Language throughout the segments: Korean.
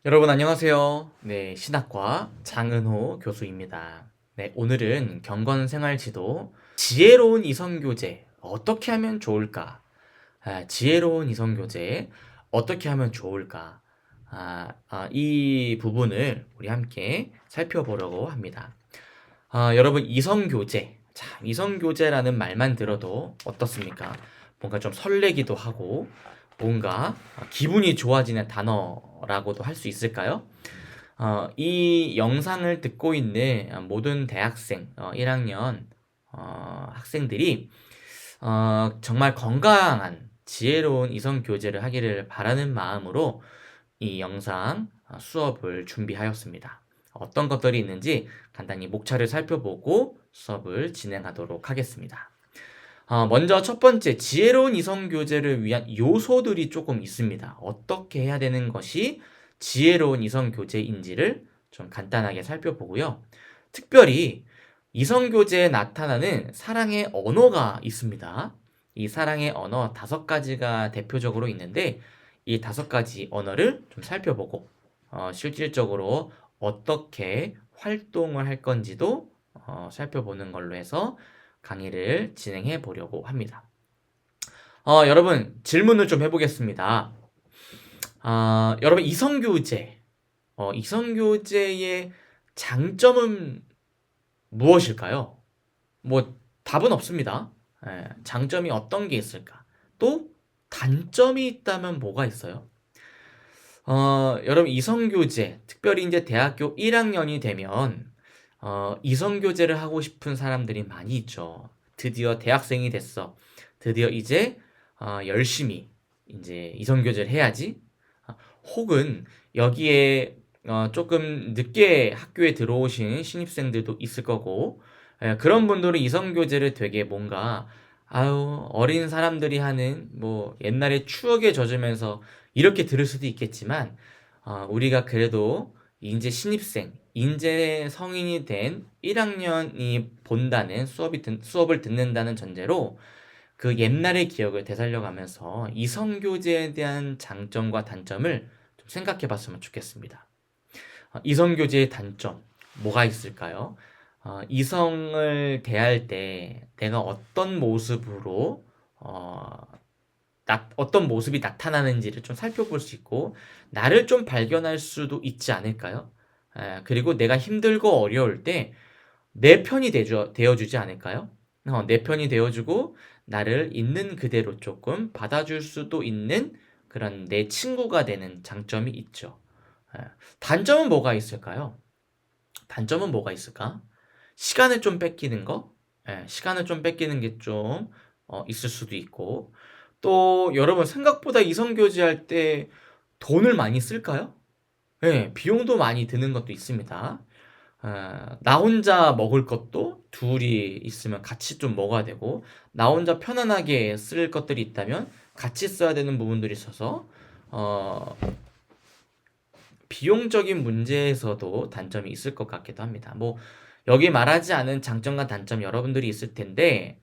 여러분 안녕하세요. 네, 신학과 장은호 교수입니다. 네, 오늘은 경건생활지도 지혜로운 이성교제 어떻게 하면 좋을까? 지혜로운 이성교제 어떻게 하면 좋을까? 이 부분을 우리 함께 살펴보려고 합니다. 여러분 이성교제. 자, 이성교제라는 말만 들어도 어떻습니까? 뭔가 좀 설레기도 하고 뭔가 기분이 좋아지는 단어라고도 할 수 있을까요? 이 영상을 듣고 있는 모든 대학생 1학년 학생들이 정말 건강한 지혜로운 이성 교제를 하기를 바라는 마음으로 이 영상 수업을 준비하였습니다. 어떤 것들이 있는지 간단히 목차를 살펴보고 수업을 진행하도록 하겠습니다. 먼저 첫 번째, 지혜로운 이성 교제를 위한 요소들이 조금 있습니다. 어떻게 해야 되는 것이 지혜로운 이성 교제인지를 좀 간단하게 살펴보고요. 특별히 이성 교제에 나타나는 사랑의 언어가 있습니다. 이 사랑의 언어 5가지가 대표적으로 있는데 이 5가지 언어를 좀 살펴보고 실질적으로 어떻게 활동을 할 건지도 살펴보는 걸로 해서 강의를 진행해 보려고 합니다. 여러분 질문을 좀 해보겠습니다. 여러분 이성교제의 장점은 무엇일까요? 뭐 답은 없습니다. 장점이 어떤 게 있을까? 또 단점이 있다면 뭐가 있어요? 여러분 이성교제 특별히 이제 대학교 1학년이 되면 이성교제를 하고 싶은 사람들이 많이 있죠. 드디어 대학생이 됐어. 드디어 이제 열심히 이제 이성교제를 해야지. 혹은 여기에 조금 늦게 학교에 들어오신 신입생들도 있을 거고, 그런 분들은 이성교제를 되게 뭔가 아유 어린 사람들이 하는 뭐 옛날에 추억에 젖으면서 이렇게 들을 수도 있겠지만 우리가 그래도 이제 신입생, 이제 성인이 된 1학년이 본다는 수업을 듣는다는 전제로 그 옛날의 기억을 되살려가면서 이성교제에 대한 장점과 단점을 좀 생각해 봤으면 좋겠습니다. 이성교제의 단점, 뭐가 있을까요? 이성을 대할 때 내가 어떤 모습이 나타나는지를 좀 살펴볼 수 있고, 나를 좀 발견할 수도 있지 않을까요? 그리고 내가 힘들고 어려울 때 내 편이 되어주지 않을까요? 내 편이 되어주고, 나를 있는 그대로 조금 받아줄 수도 있는 그런 내 친구가 되는 장점이 있죠. 예, 단점은 뭐가 있을까요? 단점은 뭐가 있을까? 시간을 좀 뺏기는 거? 시간을 좀 뺏기는 게 좀 있을 수도 있고, 또 여러분 생각보다 이성교제할 때 돈을 많이 쓸까요? 비용도 많이 드는 것도 있습니다. 나 혼자 먹을 것도 둘이 있으면 같이 좀 먹어야 되고, 나 혼자 편안하게 쓸 것들이 있다면 같이 써야 되는 부분들이 있어서 어, 비용적인 문제에서도 단점이 있을 것 같기도 합니다. 뭐 여기 말하지 않은 장점과 단점 여러분들이 있을 텐데,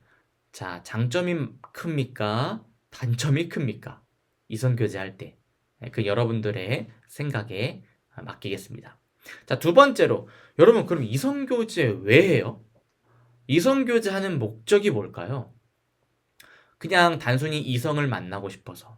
자, 장점이 큽니까? 단점이 큽니까? 이성교제할 때. 그 여러분들의 생각에 맡기겠습니다. 자, 두 번째로, 여러분, 그럼 이성교제 왜 해요? 이성교제 하는 목적이 뭘까요? 그냥 단순히 이성을 만나고 싶어서,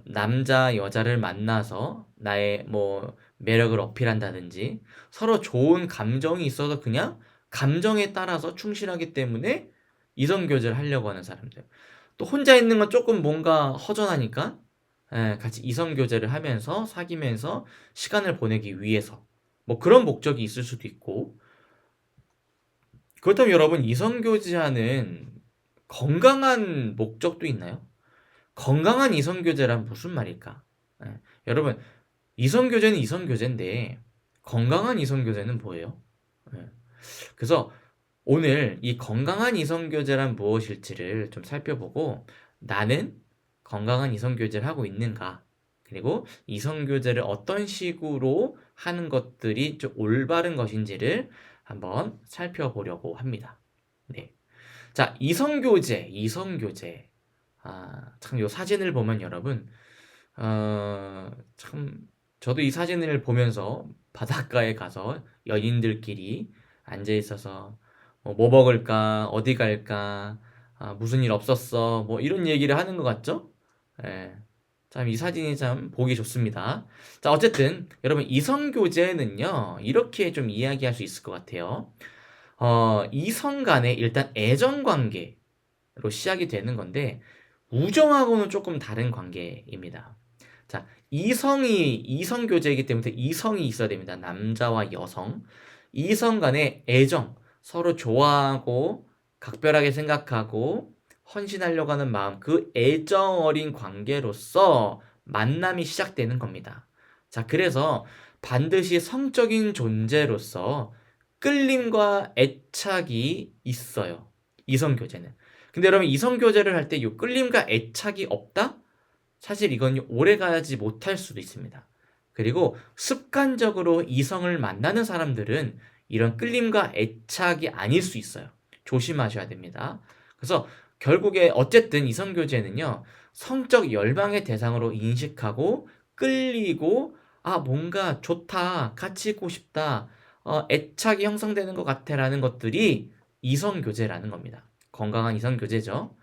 남자, 여자를 만나서 나의 뭐 매력을 어필한다든지, 서로 좋은 감정이 있어서 그냥 감정에 따라서 충실하기 때문에 이성교제를 하려고 하는 사람들. 또 혼자 있는 건 조금 뭔가 허전하니까, 같이 이성교제를 하면서 사귀면서 시간을 보내기 위해서. 뭐 그런 목적이 있을 수도 있고, 그렇다면 여러분 이성교제하는 건강한 목적도 있나요? 건강한 이성교제란 무슨 말일까? 여러분 이성교제는 이성교제인데 건강한 이성교제는 뭐예요? 예, 그래서 오늘 이 건강한 이성교제란 무엇일지를 좀 살펴보고, 나는 건강한 이성교제를 하고 있는가? 그리고 이성교제를 어떤 식으로 하는 것들이 좀 올바른 것인지를 한번 살펴보려고 합니다. 네. 자, 이성교제. 참, 요 사진을 보면 여러분, 참, 저도 이 사진을 보면서 바닷가에 가서 연인들끼리 앉아 있어서 뭐 먹을까, 어디 갈까, 무슨 일 없었어, 뭐 이런 얘기를 하는 것 같죠? 예. 참 이 사진이 참 보기 좋습니다. 자, 어쨌든 여러분 이성 교제는요 이렇게 좀 이야기할 수 있을 것 같아요. 이성 간에 일단 애정 관계로 시작이 되는 건데 우정하고는 조금 다른 관계입니다. 자, 이성 교제이기 때문에 이성이 있어야 됩니다. 남자와 여성. 이성 간의 애정, 서로 좋아하고 각별하게 생각하고 헌신하려고 하는 마음, 그 애정 어린 관계로서 만남이 시작되는 겁니다. 자, 그래서 반드시 성적인 존재로서 끌림과 애착이 있어요. 이성 교제는. 근데 여러분 이성 교제를 할 때 이 끌림과 애착이 없다? 사실 이건 오래가지 못할 수도 있습니다. 그리고 습관적으로 이성을 만나는 사람들은 이런 끌림과 애착이 아닐 수 있어요. 조심하셔야 됩니다. 그래서 결국에 어쨌든 이성 교제는요. 성적 열망의 대상으로 인식하고 끌리고 뭔가 좋다. 같이 있고 싶다. 애착이 형성되는 것 같아라는 것들이 이성 교제라는 겁니다. 건강한 이성 교제죠.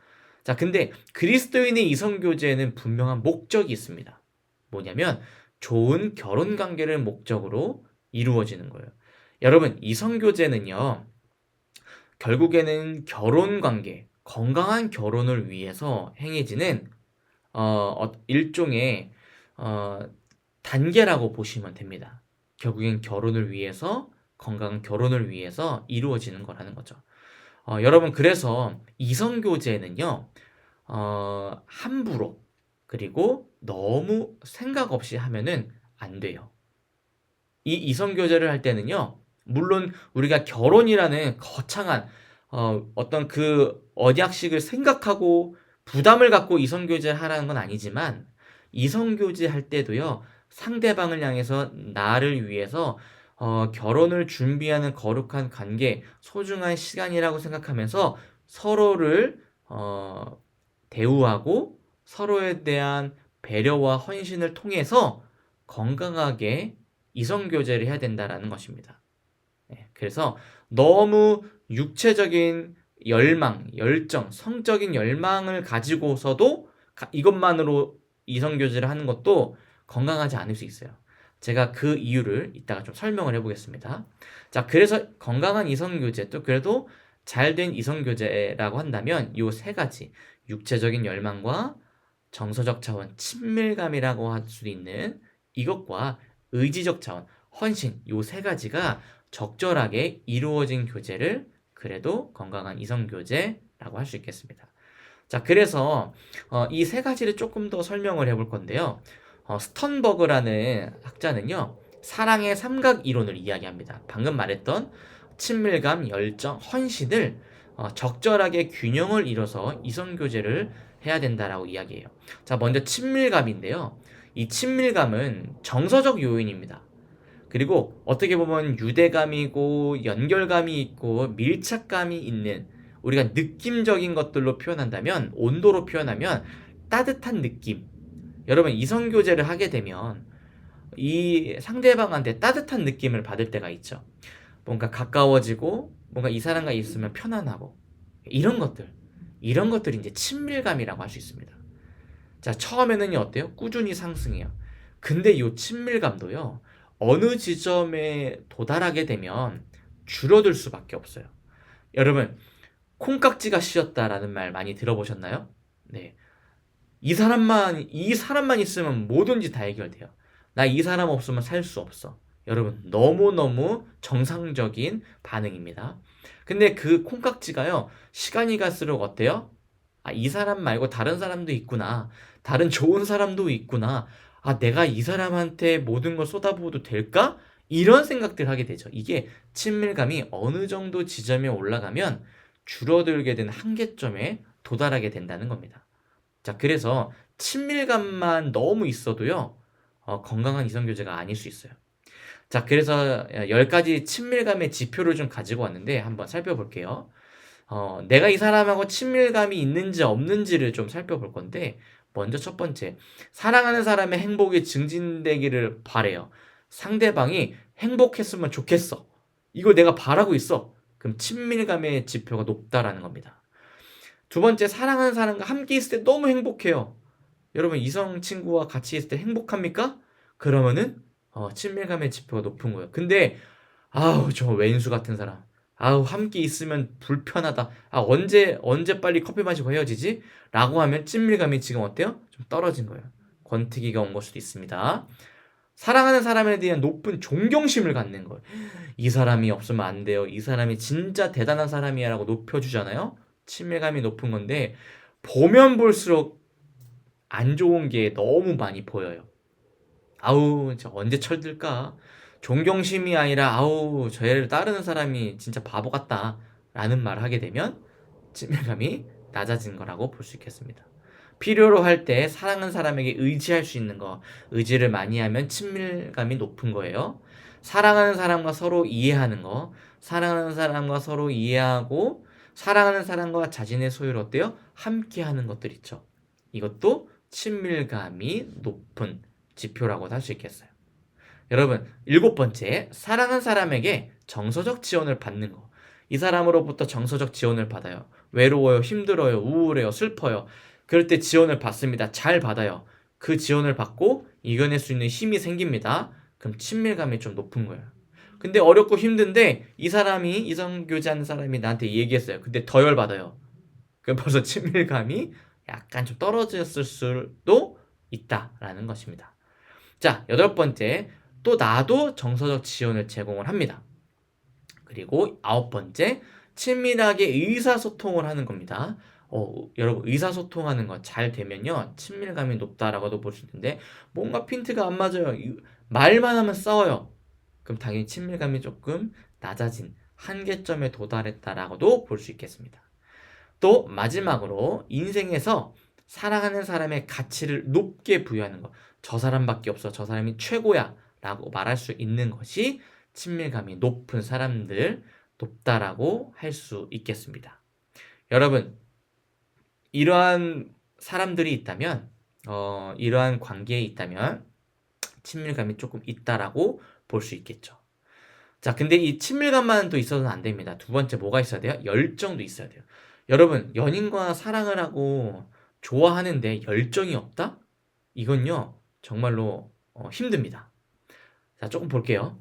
자, 근데 그리스도인의 이성 교제에는 분명한 목적이 있습니다. 뭐냐면 좋은 결혼 관계를 목적으로 이루어지는 거예요. 여러분, 이성 교제는요. 결국에는 결혼 관계, 건강한 결혼을 위해서 행해지는 일종의 어, 단계라고 보시면 됩니다. 결국엔 결혼을 위해서 건강한 결혼을 위해서 이루어지는 거라는 거죠. 여러분 그래서 이성 교제는요. 함부로 그리고 너무 생각 없이 하면은 안 돼요. 이 이성 교제를 할 때는요. 물론 우리가 결혼이라는 거창한 어떤 그 언약식을 생각하고 부담을 갖고 이성 교제를 하라는 건 아니지만 이성 교제할 때도요. 상대방을 향해서 나를 위해서 결혼을 준비하는 거룩한 관계, 소중한 시간이라고 생각하면서 서로를 대우하고 서로에 대한 배려와 헌신을 통해서 건강하게 이성 교제를 해야 된다라는 것입니다. 그래서 너무 육체적인 열망, 열정, 성적인 열망을 가지고서도 이것만으로 이성 교제를 하는 것도 건강하지 않을 수 있어요. 제가 그 이유를 이따가 좀 설명을 해보겠습니다. 자, 그래서 건강한 이성 교제 또 그래도 잘된 이성 교제라고 한다면 이 세 가지 육체적인 열망과 정서적 차원, 친밀감이라고 할 수 있는 이것과 의지적 차원, 헌신 요 세 가지가 적절하게 이루어진 교제를 그래도 건강한 이성 교제라고 할 수 있겠습니다. 자, 그래서 이 세 가지를 조금 더 설명을 해볼 건데요. 스턴버그라는 학자는요, 사랑의 삼각 이론을 이야기합니다. 방금 말했던 친밀감, 열정, 헌신을 적절하게 균형을 이뤄서 이성 교제를 해야 된다라고 이야기해요. 자, 먼저 친밀감인데요. 이 친밀감은 정서적 요인입니다. 그리고 어떻게 보면 유대감이고 연결감이 있고 밀착감이 있는 우리가 느낌적인 것들로 표현한다면 온도로 표현하면 따뜻한 느낌. 여러분 이성 교제를 하게 되면 이 상대방한테 따뜻한 느낌을 받을 때가 있죠. 뭔가 가까워지고 뭔가 이 사람과 있으면 편안하고 이런 것들이 이제 친밀감이라고 할 수 있습니다. 자, 처음에는요 어때요? 꾸준히 상승해요. 근데 이 친밀감도요 어느 지점에 도달하게 되면 줄어들 수밖에 없어요. 여러분 콩깍지가 씌었다라는 말 많이 들어보셨나요? 네. 이 사람만 있으면 뭐든지 다 해결돼요. 나 이 사람 없으면 살 수 없어. 여러분, 너무너무 정상적인 반응입니다. 근데 그 콩깍지가요, 시간이 갈수록 어때요? 이 사람 말고 다른 사람도 있구나. 다른 좋은 사람도 있구나. 내가 이 사람한테 모든 걸 쏟아부어도 될까? 이런 생각들 하게 되죠. 이게 친밀감이 어느 정도 지점에 올라가면 줄어들게 된 한계점에 도달하게 된다는 겁니다. 자, 그래서 친밀감만 너무 있어도요, 건강한 이성교제가 아닐 수 있어요. 자, 그래서 10가지 친밀감의 지표를 좀 가지고 왔는데 한번 살펴볼게요. 내가 이 사람하고 친밀감이 있는지 없는지를 좀 살펴볼 건데, 먼저 첫 번째, 사랑하는 사람의 행복이 증진되기를 바래요. 상대방이 행복했으면 좋겠어. 이걸 내가 바라고 있어. 그럼 친밀감의 지표가 높다라는 겁니다. 두 번째, 사랑하는 사람과 함께 있을 때 너무 행복해요. 여러분, 이성 친구와 같이 있을 때 행복합니까? 그러면은 친밀감의 지표가 높은 거예요. 근데 아우, 저 왼수 같은 사람. 아우, 함께 있으면 불편하다. 아, 언제 빨리 커피 마시고 헤어지지? 라고 하면 친밀감이 지금 어때요? 좀 떨어진 거예요. 권태기가 온 걸 수도 있습니다. 사랑하는 사람에 대한 높은 존경심을 갖는 거예요. 이 사람이 없으면 안 돼요. 이 사람이 진짜 대단한 사람이야 라고 높여주잖아요. 친밀감이 높은 건데, 보면 볼수록 안 좋은 게 너무 많이 보여요. 아우, 저 언제 철들까? 존경심이 아니라 아우, 저애를 따르는 사람이 진짜 바보 같다 라는 말을 하게 되면 친밀감이 낮아진 거라고 볼 수 있겠습니다. 필요로 할 때 사랑하는 사람에게 의지할 수 있는 거, 의지를 많이 하면 친밀감이 높은 거예요. 사랑하는 사람과 서로 이해하는 거, 사랑하는 사람과 서로 이해하고 사랑하는 사람과 자신의 소유를 어때요? 함께 하는 것들 있죠. 이것도 친밀감이 높은 지표라고 할 수 있겠어요. 여러분, 일곱 번째, 사랑하는 사람에게 정서적 지원을 받는 거. 이 사람으로부터 정서적 지원을 받아요. 외로워요, 힘들어요, 우울해요, 슬퍼요. 그럴 때 지원을 받습니다. 잘 받아요. 그 지원을 받고 이겨낼 수 있는 힘이 생깁니다. 그럼 친밀감이 좀 높은 거예요. 근데 어렵고 힘든데 이 사람이 이성교제하는 사람이 나한테 얘기했어요. 근데 더 열받아요. 그럼 벌써 친밀감이 약간 좀 떨어졌을 수도 있다라는 것입니다. 자, 여덟 번째, 또 나도 정서적 지원을 제공을 합니다. 그리고 아홉 번째, 친밀하게 의사소통을 하는 겁니다. 여러분, 의사소통하는 거 잘 되면요, 친밀감이 높다라고도 볼 수 있는데, 뭔가 핀트가 안 맞아요. 말만 하면 싸워요. 그럼 당연히 친밀감이 조금 낮아진 한계점에 도달했다라고도 볼 수 있겠습니다. 또 마지막으로 인생에서 사랑하는 사람의 가치를 높게 부여하는 것. 저 사람밖에 없어. 저 사람이 최고야. 라고 말할 수 있는 것이 친밀감이 높은 사람들, 높다라고 할 수 있겠습니다. 여러분, 이러한 사람들이 있다면, 이러한 관계에 있다면 친밀감이 조금 있다라고 볼 수 있겠죠. 자, 근데 이 친밀감만 또 있어서는 안 됩니다. 두 번째 뭐가 있어야 돼요? 열정도 있어야 돼요. 여러분, 연인과 사랑을 하고 좋아하는데 열정이 없다? 이건요, 정말로 힘듭니다. 자, 조금 볼게요.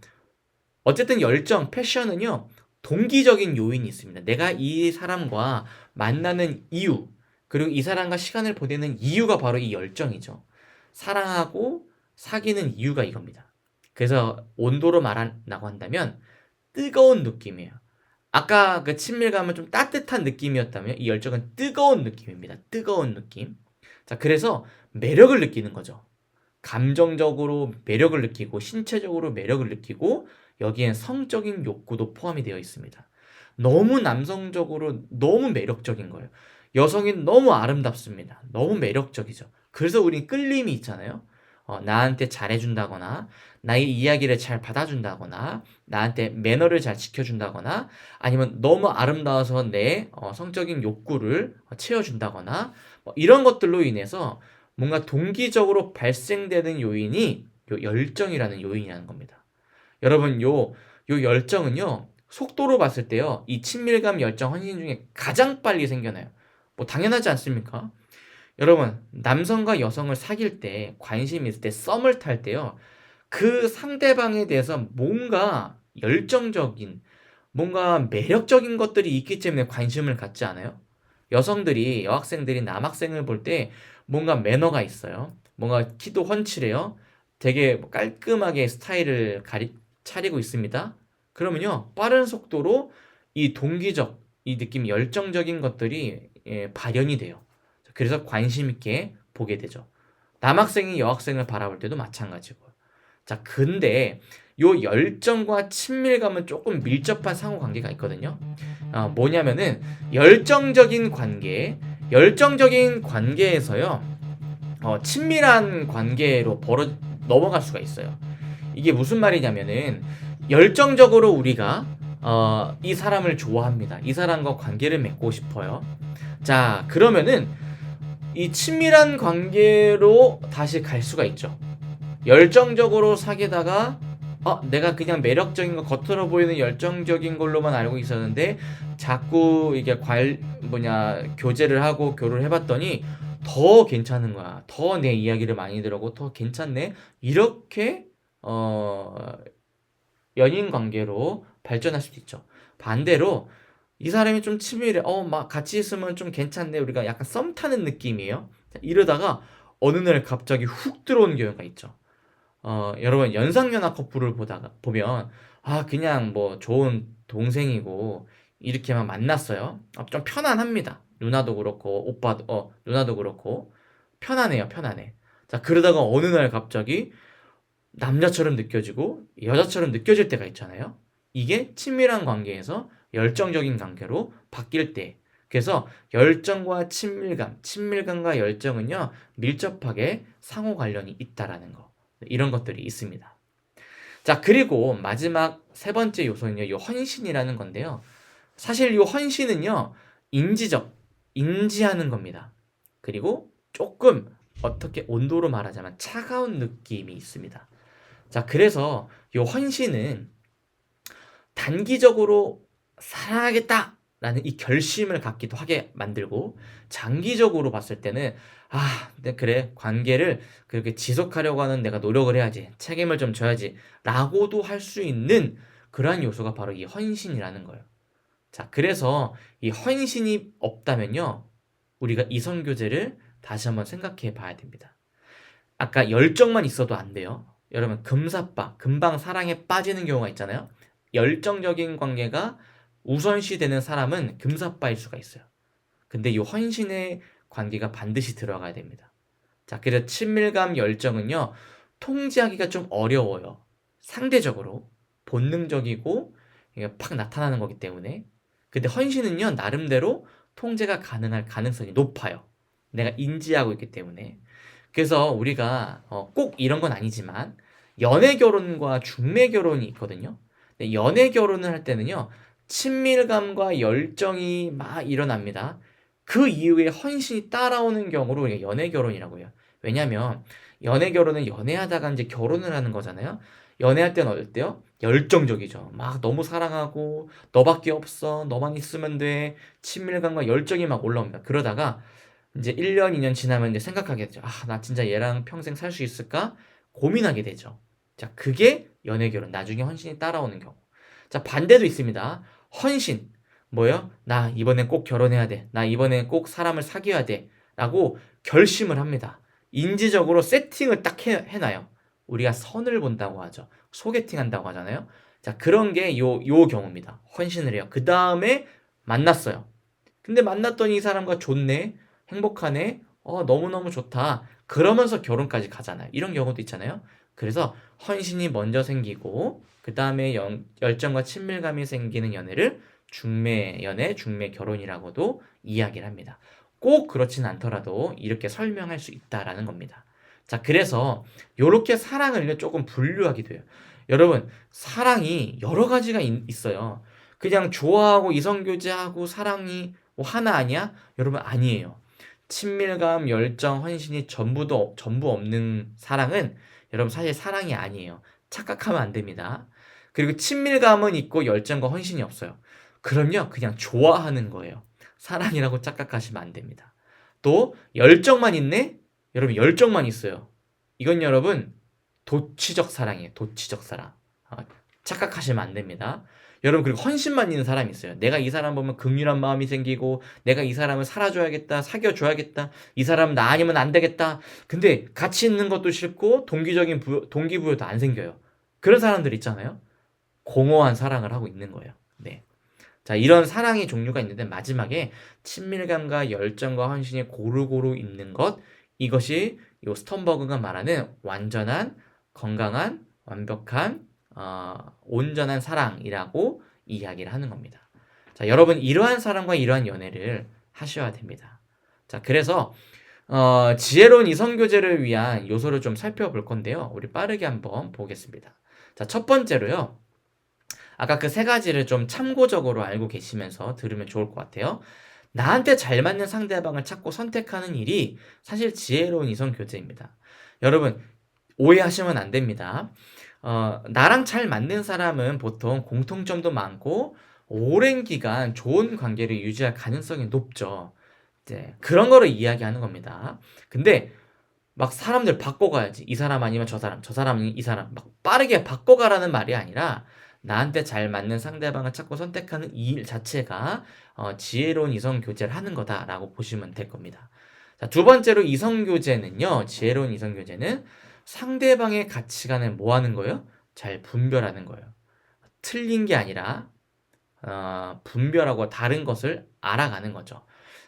어쨌든 열정, 패션은요, 동기적인 요인이 있습니다. 내가 이 사람과 만나는 이유, 그리고 이 사람과 시간을 보내는 이유가 바로 이 열정이죠. 사랑하고 사귀는 이유가 이겁니다. 그래서 온도로 말한다고 한다면 뜨거운 느낌이에요. 아까 그 친밀감은 좀 따뜻한 느낌이었다면 이 열정은 뜨거운 느낌입니다. 뜨거운 느낌. 자, 그래서 매력을 느끼는 거죠. 감정적으로 매력을 느끼고 신체적으로 매력을 느끼고 여기엔 성적인 욕구도 포함이 되어 있습니다. 너무 남성적으로 너무 매력적인 거예요. 여성이 너무 아름답습니다. 너무 매력적이죠. 그래서 우린 끌림이 있잖아요. 나한테 잘해준다거나 나의 이야기를 잘 받아준다거나 나한테 매너를 잘 지켜준다거나 아니면 너무 아름다워서 내 성적인 욕구를 채워준다거나 이런 것들로 인해서 뭔가 동기적으로 발생되는 요인이 요 열정이라는 요인이라는 겁니다. 여러분, 요 열정은요, 속도로 봤을 때요, 이 친밀감, 열정, 헌신 중에 가장 빨리 생겨나요. 뭐 당연하지 않습니까? 여러분, 남성과 여성을 사귈 때, 관심이 있을 때, 썸을 탈 때요, 그 상대방에 대해서 뭔가 열정적인, 뭔가 매력적인 것들이 있기 때문에 관심을 갖지 않아요? 여학생들이 남학생을 볼 때 뭔가 매너가 있어요. 뭔가 키도 훤칠해요. 되게 깔끔하게 스타일을 차리고 있습니다. 그러면요, 빠른 속도로 이 동기적, 이 느낌, 열정적인 것들이 발현이 돼요. 그래서 관심 있게 보게 되죠. 남학생이 여학생을 바라볼 때도 마찬가지고. 자, 근데 요 열정과 친밀감은 조금 밀접한 상호관계가 있거든요. 뭐냐면은 열정적인 관계에서요, 친밀한 관계로 넘어갈 수가 있어요. 이게 무슨 말이냐면은 열정적으로 우리가 이 사람을 좋아합니다. 이 사람과 관계를 맺고 싶어요. 자, 그러면은 이 친밀한 관계로 다시 갈 수가 있죠. 열정적으로 사귀다가 내가 그냥 매력적인 거 겉으로 보이는 열정적인 걸로만 알고 있었는데 자꾸 이게 교제를 하고 교류를 해봤더니 더 괜찮은 거야. 더 내 이야기를 많이 들어고 더 괜찮네. 이렇게 어 연인 관계로 발전할 수도 있죠. 반대로 이 사람이 좀 치밀해. 막 같이 있으면 좀 괜찮네. 우리가 약간 썸 타는 느낌이에요. 이러다가 어느 날 갑자기 훅 들어오는 경우가 있죠. 여러분 연상연하 커플을 보면 그냥 뭐 좋은 동생이고 이렇게만 만났어요. 좀 편안합니다. 누나도 그렇고 오빠도 누나도 그렇고 편안해요, 편안해. 자, 그러다가 어느 날 갑자기 남자처럼 느껴지고 여자처럼 느껴질 때가 있잖아요. 이게 친밀한 관계에서 열정적인 관계로 바뀔 때. 그래서 열정과 친밀감, 친밀감과 열정은요, 밀접하게 상호 관련이 있다라는 거. 이런 것들이 있습니다. 자, 그리고 마지막 세 번째 요소는요, 이 헌신이라는 건데요. 사실 이 헌신은요, 인지적, 인지하는 겁니다. 그리고 조금 어떻게 온도로 말하자면 차가운 느낌이 있습니다. 자, 그래서 이 헌신은 단기적으로 사랑하겠다라는 이 결심을 갖기도 하게 만들고 장기적으로 봤을 때는 그래 관계를 그렇게 지속하려고 하는 내가 노력을 해야지 책임을 좀 져야지 라고도 할 수 있는 그러한 요소가 바로 이 헌신이라는 거예요. 자, 그래서 이 헌신이 없다면요 우리가 이성교제를 다시 한번 생각해 봐야 됩니다. 아까 열정만 있어도 안 돼요. 여러분 금방 사랑에 빠지는 경우가 있잖아요. 열정적인 관계가 우선시 되는 사람은 금사빠일 수가 있어요. 근데 이 헌신의 관계가 반드시 들어가야 됩니다. 자, 그래서 친밀감 열정은요. 통제하기가 좀 어려워요. 상대적으로 본능적이고 이게 팍 나타나는 거기 때문에. 근데 헌신은요. 나름대로 통제가 가능할 가능성이 높아요. 내가 인지하고 있기 때문에. 그래서 우리가 꼭 이런 건 아니지만 연애 결혼과 중매 결혼이 있거든요. 근데 연애 결혼을 할 때는요. 친밀감과 열정이 막 일어납니다. 그 이후에 헌신이 따라오는 경우로 우리가 연애 결혼이라고 해요. 왜냐면 연애 결혼은 연애하다가 이제 결혼을 하는 거잖아요. 연애할 때는 어때요? 열정적이죠. 막 너무 사랑하고 너밖에 없어. 너만 있으면 돼. 친밀감과 열정이 막 올라옵니다. 그러다가 이제 1년, 2년 지나면 이제 생각하게 되죠. 나 진짜 얘랑 평생 살 수 있을까? 고민하게 되죠. 자, 그게 연애 결혼. 나중에 헌신이 따라오는 경우. 자, 반대도 있습니다. 헌신. 뭐요? 나 이번엔 꼭 결혼해야 돼. 나 이번엔 꼭 사람을 사귀어야 돼. 라고 결심을 합니다. 인지적으로 세팅을 딱 해놔요. 우리가 선을 본다고 하죠. 소개팅 한다고 하잖아요. 자, 그런 게 요 경우입니다. 헌신을 해요. 그 다음에 만났어요. 근데 만났더니 이 사람과 좋네. 행복하네. 너무너무 좋다. 그러면서 결혼까지 가잖아요. 이런 경우도 있잖아요. 그래서 헌신이 먼저 생기고 그 다음에 열정과 친밀감이 생기는 연애를 중매 연애, 중매 결혼이라고도 이야기를 합니다. 꼭 그렇진 않더라도 이렇게 설명할 수 있다라는 겁니다. 자, 그래서 이렇게 사랑을 조금 분류하게 돼요. 여러분, 사랑이 여러 가지가 있어요. 그냥 좋아하고 이성교제하고 사랑이 뭐 하나 아니야? 여러분, 아니에요. 친밀감, 열정, 헌신이 전부 없는 사랑은 여러분 사실 사랑이 아니에요. 착각하면 안 됩니다. 그리고 친밀감은 있고 열정과 헌신이 없어요. 그럼요, 그냥 좋아하는 거예요. 사랑이라고 착각하시면 안 됩니다. 또 열정만 있네? 여러분 열정만 있어요. 이건 여러분 도치적 사랑이에요. 도치적 사랑. 착각하시면 안 됩니다. 여러분 그리고 헌신만 있는 사람이 있어요. 내가 이 사람 보면 긍휼한 마음이 생기고 내가 이 사람을 살아줘야겠다, 사귀어줘야겠다, 이 사람 나 아니면 안 되겠다. 근데 같이 있는 것도 싫고 동기부여도 안 생겨요. 그런 사람들 있잖아요. 공허한 사랑을 하고 있는 거예요. 네. 자, 이런 사랑의 종류가 있는데 마지막에 친밀감과 열정과 헌신이 고루고루 있는 것, 이것이 요 스턴버그가 말하는 완전한 건강한 완벽한 온전한 사랑이라고 이야기를 하는 겁니다. 자, 여러분 이러한 사랑과 이러한 연애를 하셔야 됩니다. 자, 그래서 지혜로운 이성교제를 위한 요소를 좀 살펴볼 건데요. 우리 빠르게 한번 보겠습니다. 자, 첫 번째로요. 아까 그 세 가지를 좀 참고적으로 알고 계시면서 들으면 좋을 것 같아요. 나한테 잘 맞는 상대방을 찾고 선택하는 일이 사실 지혜로운 이성 교제입니다. 여러분, 오해하시면 안 됩니다. 나랑 잘 맞는 사람은 보통 공통점도 많고 오랜 기간 좋은 관계를 유지할 가능성이 높죠. 이제 그런 거를 이야기하는 겁니다. 근데 막 사람들 바꿔가야지. 이 사람 아니면 저 사람, 저 사람 아니면 이 사람. 막 빠르게 바꿔가라는 말이 아니라 나한테 잘 맞는 상대방을 찾고 선택하는 이 일 자체가 지혜로운 이성 교제를 하는 거다라고 보시면 될 겁니다. 자, 두 번째로 이성 교제는요. 지혜로운 이성 교제는 상대방의 가치관을 뭐 하는 거예요? 잘 분별하는 거예요. 틀린 게 아니라 분별하고 다른 것을 알아가는 거죠.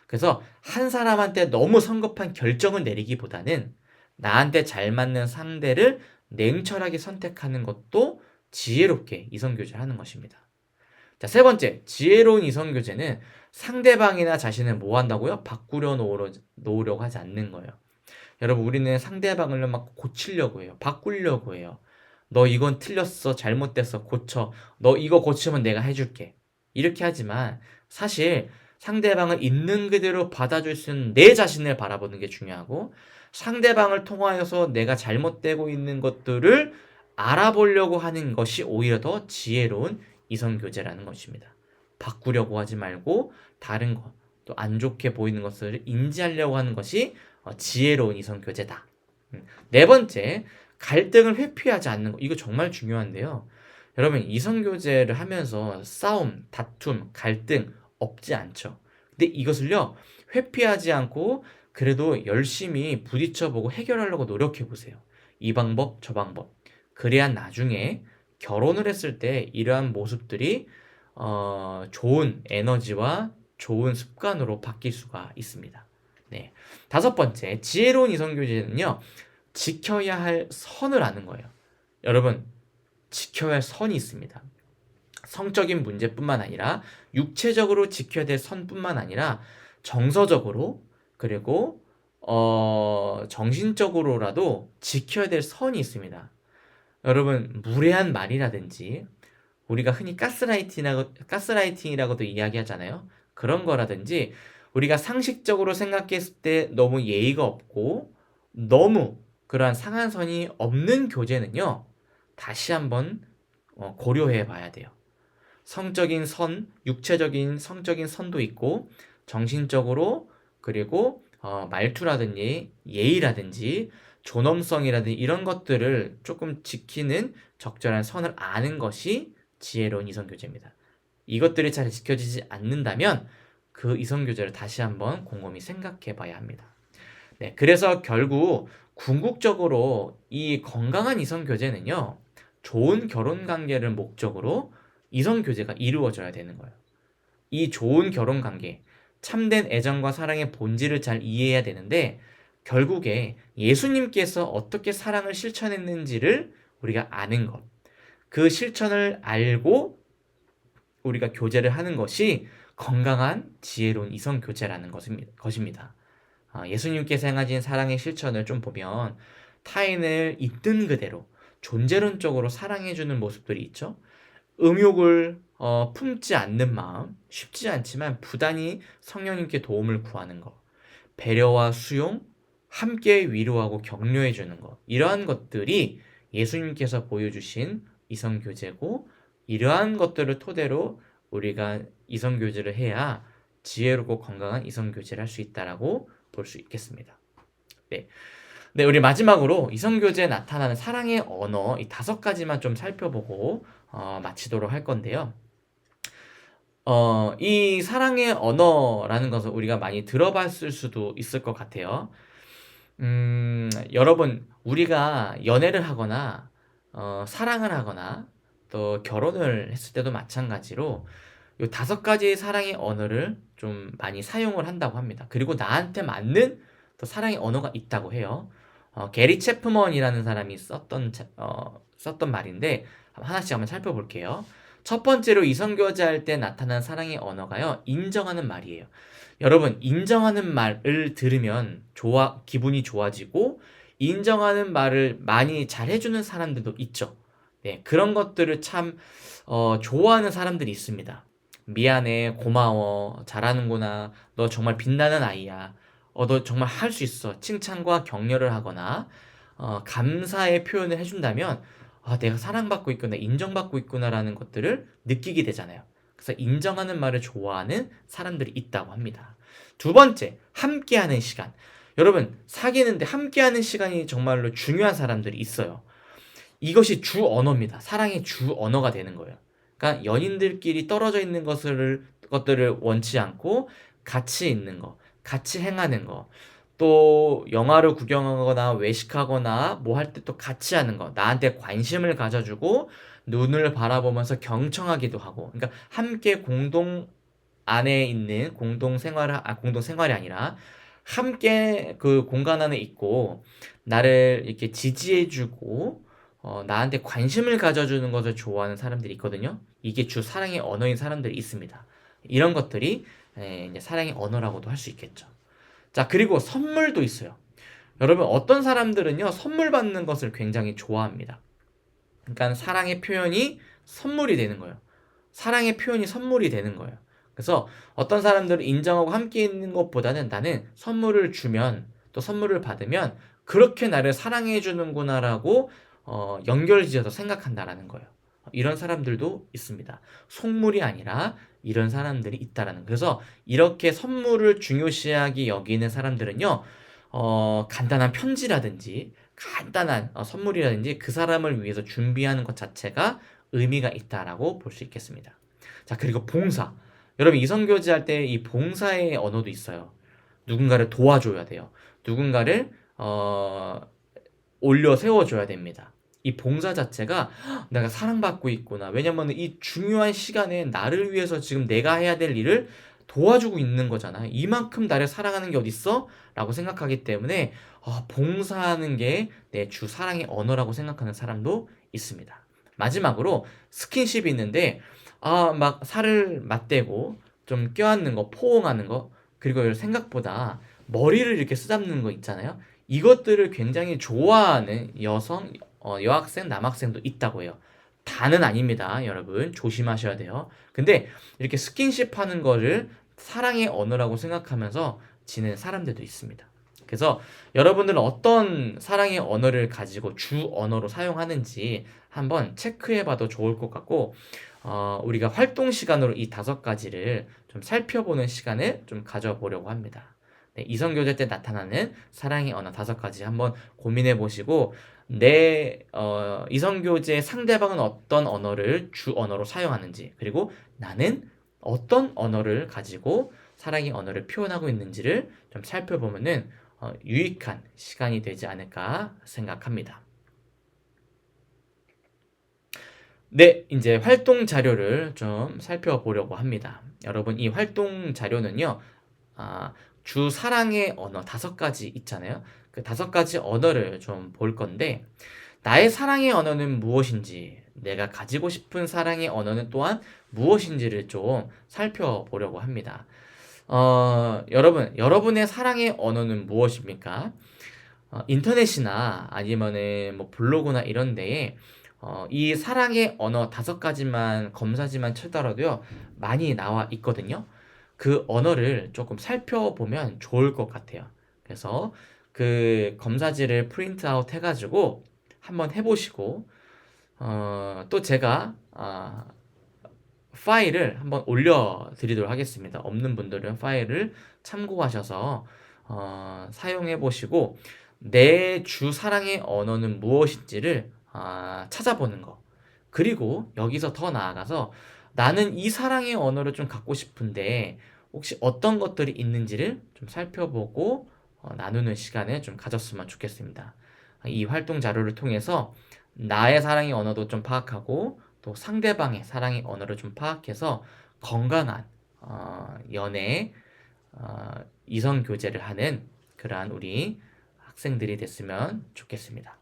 그래서 한 사람한테 너무 성급한 결정을 내리기보다는 나한테 잘 맞는 상대를 냉철하게 선택하는 것도 지혜롭게 이성교제를 하는 것입니다. 자, 세 번째, 지혜로운 이성교제는 상대방이나 자신을 뭐 한다고요? 바꾸려 놓으려고 하지 않는 거예요. 여러분, 우리는 상대방을 막 고치려고 해요. 바꾸려고 해요. 너 이건 틀렸어. 잘못됐어. 고쳐. 너 이거 고치면 내가 해줄게. 이렇게 하지만 사실 상대방을 있는 그대로 받아줄 수 있는 내 자신을 바라보는 게 중요하고 상대방을 통하여서 내가 잘못되고 있는 것들을 알아보려고 하는 것이 오히려 더 지혜로운 이성교제라는 것입니다. 바꾸려고 하지 말고 다른 것, 또 안 좋게 보이는 것을 인지하려고 하는 것이 지혜로운 이성교제다. 네 번째, 갈등을 회피하지 않는 거. 이거 정말 중요한데요. 여러분, 이성교제를 하면서 싸움, 다툼, 갈등 없지 않죠. 근데 이것을요, 회피하지 않고 그래도 열심히 부딪혀보고 해결하려고 노력해보세요. 이 방법, 저 방법. 그래야 나중에 결혼을 했을 때 이러한 모습들이 좋은 에너지와 좋은 습관으로 바뀔 수가 있습니다. 네. 다섯 번째, 지혜로운 이성교제는요, 지켜야 할 선을 아는 거예요. 여러분, 지켜야 할 선이 있습니다. 성적인 문제뿐만 아니라 육체적으로 지켜야 될 선뿐만 아니라 정서적으로 그리고 정신적으로라도 지켜야 될 선이 있습니다. 여러분, 무례한 말이라든지 우리가 흔히 가스라이팅이라고도 이야기하잖아요. 그런 거라든지 우리가 상식적으로 생각했을 때 너무 예의가 없고 너무 그러한 상한 선이 없는 교제는요. 다시 한번 고려해 봐야 돼요. 성적인 선, 육체적인 성적인 선도 있고 정신적으로 그리고 말투라든지 예의라든지 존엄성이라든지 이런 것들을 조금 지키는 적절한 선을 아는 것이 지혜로운 이성교제입니다. 이것들이 잘 지켜지지 않는다면 그 이성교제를 다시 한번 곰곰이 생각해 봐야 합니다. 네, 그래서 결국 궁극적으로 이 건강한 이성교제는요, 좋은 결혼 관계를 목적으로 이성교제가 이루어져야 되는 거예요. 이 좋은 결혼 관계, 참된 애정과 사랑의 본질을 잘 이해해야 되는데, 결국에 예수님께서 어떻게 사랑을 실천했는지를 우리가 아는 것, 그 실천을 알고 우리가 교제를 하는 것이 건강한 지혜로운 이성교제라는 것입니다. 예수님께서 행하신 사랑의 실천을 좀 보면 타인을 있는 그대로 존재론적으로 사랑해주는 모습들이 있죠. 음욕을 품지 않는 마음, 쉽지 않지만 부단히 성령님께 도움을 구하는 것, 배려와 수용, 함께 위로하고 격려해주는 것, 이러한 것들이 예수님께서 보여주신 이성교제고, 이러한 것들을 토대로 우리가 이성교제를 해야 지혜롭고 건강한 이성교제를 할 수 있다라고 볼 수 있겠습니다. 네. 네, 우리 마지막으로 이성교제에 나타나는 사랑의 언어 이 5가지만 좀 살펴보고 마치도록 할 건데요. 이 사랑의 언어라는 것을 우리가 많이 들어봤을 수도 있을 것 같아요. 여러분, 우리가 연애를 하거나 사랑을 하거나 또 결혼을 했을 때도 마찬가지로 요 5가지의 사랑의 언어를 좀 많이 사용을 한다고 합니다. 그리고 나한테 맞는 또 사랑의 언어가 있다고 해요. 게리 체프먼이라는 사람이 썼던 말인데 하나씩 한번 살펴볼게요. 첫 번째로 이성교제할 때 나타나는 사랑의 언어가요, 인정하는 말이에요. 여러분, 인정하는 말을 들으면 기분이 좋아지고 인정하는 말을 많이 잘해주는 사람들도 있죠. 네, 그런 것들을 참 좋아하는 사람들이 있습니다. 미안해, 고마워, 잘하는구나, 너 정말 빛나는 아이야, 너 정말 할 수 있어, 칭찬과 격려를 하거나 감사의 표현을 해준다면 내가 사랑받고 있구나, 인정받고 있구나라는 것들을 느끼게 되잖아요. 그래서 인정하는 말을 좋아하는 사람들이 있다고 합니다. 두 번째, 함께하는 시간. 여러분, 사귀는데 함께하는 시간이 정말로 중요한 사람들이 있어요. 이것이 주 언어입니다. 사랑의 주 언어가 되는 거예요. 그러니까 연인들끼리 떨어져 있는 것들을 원치 않고 같이 있는 거, 같이 행하는 거, 또 영화를 구경하거나 외식하거나 뭐 할 때 또 같이 하는 거, 나한테 관심을 가져주고 눈을 바라보면서 경청하기도 하고, 그러니까 함께 공동 안에 있는 공동 생활이 아니라 함께 그 공간 안에 있고 나를 이렇게 지지해주고 나한테 관심을 가져주는 것을 좋아하는 사람들이 있거든요. 이게 주 사랑의 언어인 사람들이 있습니다. 이런 것들이 이제 사랑의 언어라고도 할 수 있겠죠. 자, 그리고 선물도 있어요. 여러분, 어떤 사람들은요, 선물 받는 것을 굉장히 좋아합니다. 그러니까 사랑의 표현이 선물이 되는 거예요. 사랑의 표현이 선물이 되는 거예요. 그래서 어떤 사람들은 인정하고 함께 있는 것보다는 나는 선물을 주면, 또 선물을 받으면 그렇게 나를 사랑해 주는구나라고 연결지어서 생각한다라는 거예요. 이런 사람들도 있습니다. 속물이 아니라 이런 사람들이 있다라는. 그래서 이렇게 선물을 중요시하게 여기는 사람들은요, 간단한 편지라든지 간단한 선물이라든지 그 사람을 위해서 준비하는 것 자체가 의미가 있다라고 볼 수 있겠습니다. 자, 그리고 봉사. 여러분, 이성교제 할 때 이 봉사의 언어도 있어요. 누군가를 도와줘야 돼요. 누군가를 올려 세워줘야 됩니다. 이 봉사 자체가 내가 사랑받고 있구나. 왜냐면 이 중요한 시간에 나를 위해서 지금 내가 해야 될 일을 도와주고 있는 거잖아. 이만큼 나를 사랑하는 게 어딨어? 라고 생각하기 때문에 봉사하는 게 내 주 사랑의 언어라고 생각하는 사람도 있습니다. 마지막으로 스킨십이 있는데 막 살을 맞대고 좀 껴안는 거, 포옹하는 거, 그리고 생각보다 머리를 이렇게 쓰다듬는 거 있잖아요. 이것들을 굉장히 좋아하는 여학생, 남학생도 있다고 해요. 다는 아닙니다, 여러분. 조심하셔야 돼요. 근데 이렇게 스킨십 하는 거를 사랑의 언어라고 생각하면서 지는 사람들도 있습니다. 그래서 여러분들은 어떤 사랑의 언어를 가지고 주 언어로 사용하는지 한번 체크해 봐도 좋을 것 같고, 우리가 활동 시간으로 이 5가지를 좀 살펴보는 시간을 좀 가져보려고 합니다. 네, 이성교제 때 나타나는 사랑의 언어 5가지 한번 고민해 보시고, 내 이성교제 상대방은 어떤 언어를 주 언어로 사용하는지, 그리고 나는 어떤 언어를 가지고 사랑의 언어를 표현하고 있는지를 좀 살펴보면은 유익한 시간이 되지 않을까 생각합니다. 네, 이제 활동 자료를 좀 살펴보려고 합니다. 여러분, 이 활동 자료는요, 주 사랑의 언어 5가지 있잖아요. 그 5가지 언어를 좀 볼 건데, 나의 사랑의 언어는 무엇인지, 내가 가지고 싶은 사랑의 언어는 또한 무엇인지를 좀 살펴보려고 합니다. 여러분의 사랑의 언어는 무엇입니까? 인터넷이나 아니면은 뭐 블로그나 이런 데에 이 사랑의 언어 5가지만 검사지만 쳐더라도요, 많이 나와 있거든요. 그 언어를 조금 살펴보면 좋을 것 같아요. 그래서 그 검사지를 프린트아웃 해가지고 한번 해보시고, 또 제가 파일을 한번 올려드리도록 하겠습니다. 없는 분들은 파일을 참고하셔서 사용해 보시고 내 주 사랑의 언어는 무엇인지를 찾아보는 거. 그리고 여기서 더 나아가서 나는 이 사랑의 언어를 좀 갖고 싶은데 혹시 어떤 것들이 있는지를 좀 살펴보고 나누는 시간을 좀 가졌으면 좋겠습니다. 이 활동 자료를 통해서 나의 사랑의 언어도 좀 파악하고 또 상대방의 사랑의 언어를 좀 파악해서 건강한 연애, 이성 교제를 하는 그러한 우리 학생들이 됐으면 좋겠습니다.